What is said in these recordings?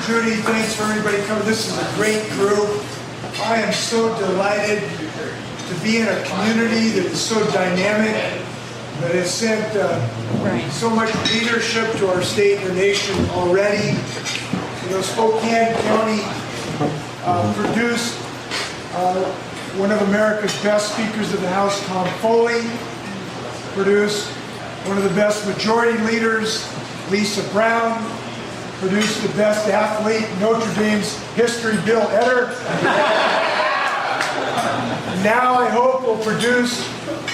Judy. Thanks for everybody coming. This is a great group. I am so delighted to be in a community that is so dynamic, that has sent so much leadership to our state and our nation already. You know, Spokane County produced one of America's best speakers of the House, Tom Foley, produced one of the best majority leaders, Lisa Brown, produced the best athlete, Notre Dame's history, Bill Etter. Now I hope we'll produce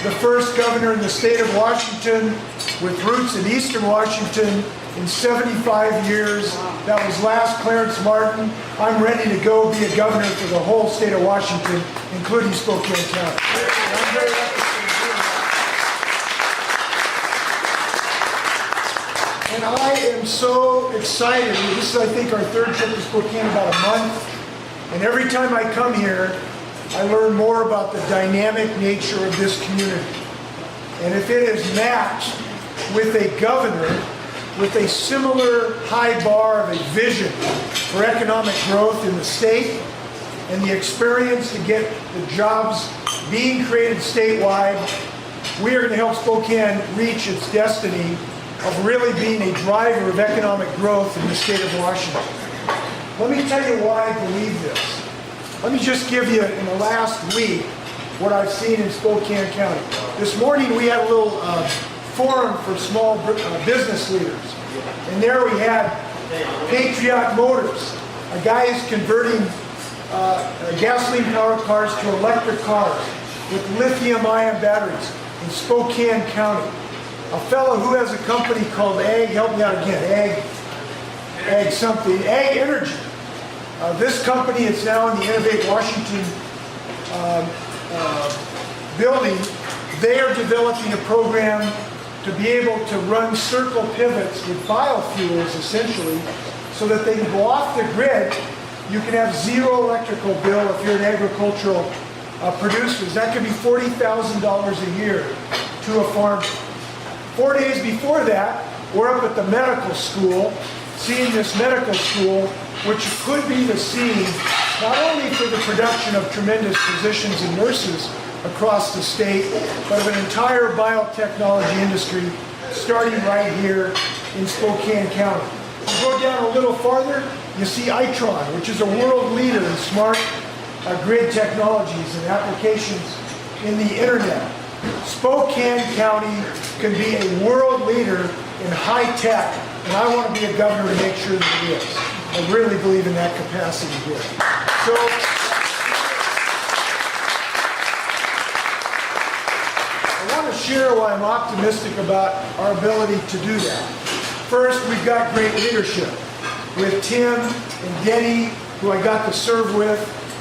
the first governor in the state of Washington with roots in Eastern Washington in 75 years. That was last Clarence Martin. I'm ready to go be a governor for the whole state of Washington, including Spokane County. And I'm very happy to do that. And I am so excited. This is, I think, our third trip to Spokane, about a month. And every time I come here, I learn more about the dynamic nature of this community. And if it is matched with a governor with a similar high bar of a vision for economic growth in the state and the experience to get the jobs being created statewide, we are going to help Spokane reach its destiny of really being a driver of economic growth in the state of Washington. Let me tell you why I believe this. Let me just give you, in the last week, what I've seen in Spokane County. This morning we had a little forum for small business leaders. And there we had Patriot Motors. A guy is converting gasoline-powered cars to electric cars with lithium-ion batteries in Spokane County. A fellow who has a company called Ag, help me out again, Ag something, Ag Energy. This company is now in the Innovate Washington building. They are developing a program to be able to run circle pivots with biofuels, essentially, so that they can go off the grid. You can have zero electrical bill if you're an agricultural producer. That could be $40,000 a year to a farmer. 4 days before that, we're up at the medical school, seeing this medical school, which could be the scene not only for the production of tremendous physicians and nurses across the state, but of an entire biotechnology industry starting right here in Spokane County. You go down a little farther, you see Itron, which is a world leader in smart grid technologies and applications in the internet. Spokane County can be a world leader in high tech, and I want to be a governor to make sure that it is. I really believe in that capacity here. So, I want to share why I'm optimistic about our ability to do that. First, we've got great leadership with Tim and Denny, who I got to serve with,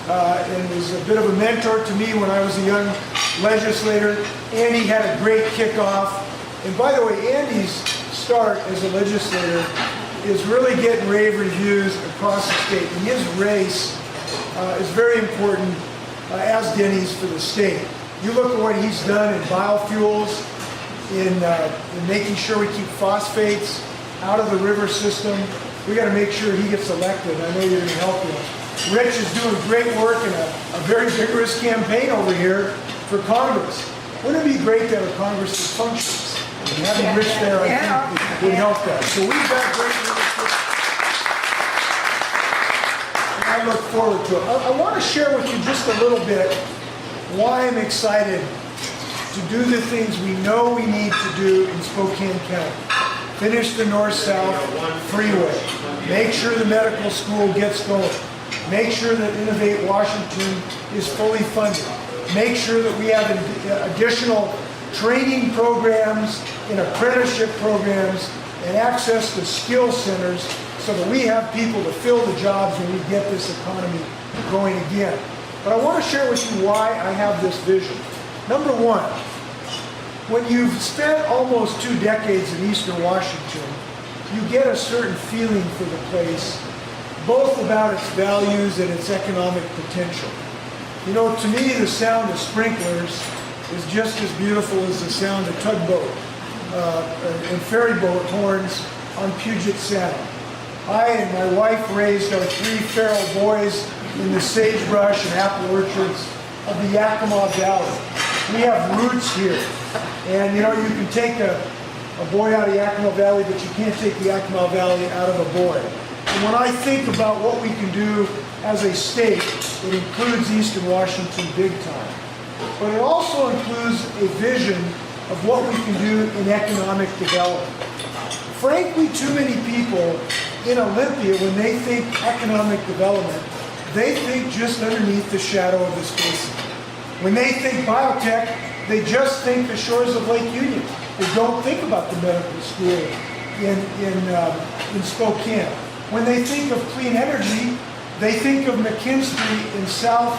and was a bit of a mentor to me when I was a young legislator. Andy had a great kickoff. And by the way, Andy's start as a legislator is really getting rave reviews across the state. And his race is very important, as Denny's, for the state. You look at what he's done in biofuels, in making sure we keep phosphates out of the river system. We got to make sure he gets elected. I know you're going to help him. Rich is doing great work in a very vigorous campaign over here for Congress. Wouldn't it be great to have a Congress that functions? And having Rich there, I think, would help that. So we've got great leadership. And I look forward to it. I want to share with you just a little bit why I'm excited to do the things we know we need to do in Spokane County. Finish the north-south freeway. Make sure the medical school gets going. Make sure that Innovate Washington is fully funded. Make sure that we have additional training programs and apprenticeship programs and access to skill centers so that we have people to fill the jobs when we get this economy going again. But I want to share with you why I have this vision. Number one, when you've spent almost 2 decades in Eastern Washington, you get a certain feeling for the place, both about its values and its economic potential. You know, to me, the sound of sprinklers is just as beautiful as the sound of tugboat and ferry boat horns on Puget Sound. I and my wife raised our 3 feral boys in the sagebrush and apple orchards of the Yakima Valley. We have roots here. And you know, you can take a boy out of Yakima Valley, but you can't take the Yakima Valley out of a boy. And when I think about what we can do as a state, it includes Eastern Washington big time. But it also includes a vision of what we can do in economic development. Frankly, too many people in Olympia, when they think economic development, they think just underneath the shadow of this basin. When they think biotech, they just think the shores of Lake Union. They don't think about the medical school in Spokane. When they think of clean energy, they think of McKinstry in South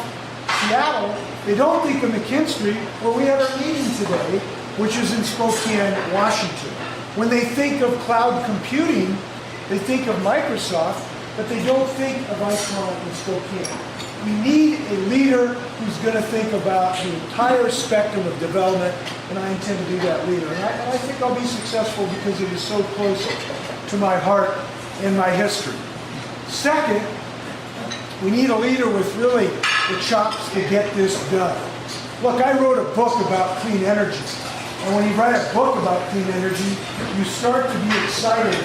Seattle. They don't think of McKinstry, where we had our meeting today, which is in Spokane, Washington. When they think of cloud computing, they think of Microsoft, but they don't think of Icon in Spokane. We need a leader who's going to think about the entire spectrum of development, and I intend to be that leader. And I think I'll be successful because it is so close to my heart and my history. Second, we need a leader with really the chops to get this done. Look, I wrote a book about clean energy. And when you write a book about clean energy, you start to be excited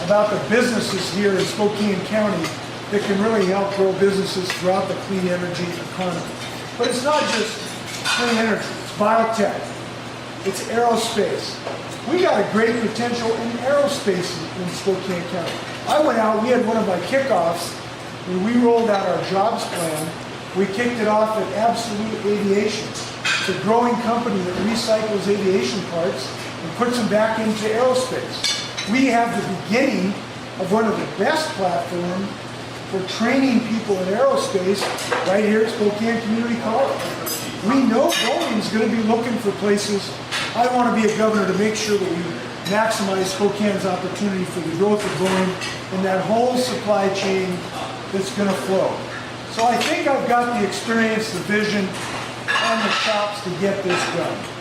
about the businesses here in Spokane County that can really help grow businesses throughout the clean energy economy. But it's not just clean energy, it's biotech, it's aerospace. We got a great potential in aerospace in Spokane County. I went out, we had one of my kickoffs, when we rolled out our jobs plan. We kicked it off at Absolute Aviation. It's a growing company that recycles aviation parts and puts them back into aerospace. We have the beginning of one of the best platforms for training people in aerospace right here at Spokane Community College. We know Boeing's going to be looking for places. I want to be a governor to make sure that we maximize Spokane's opportunity for the growth of Boeing and that whole supply chain that's going to flow. So I think I've got the experience, the vision, and the chops to get this done.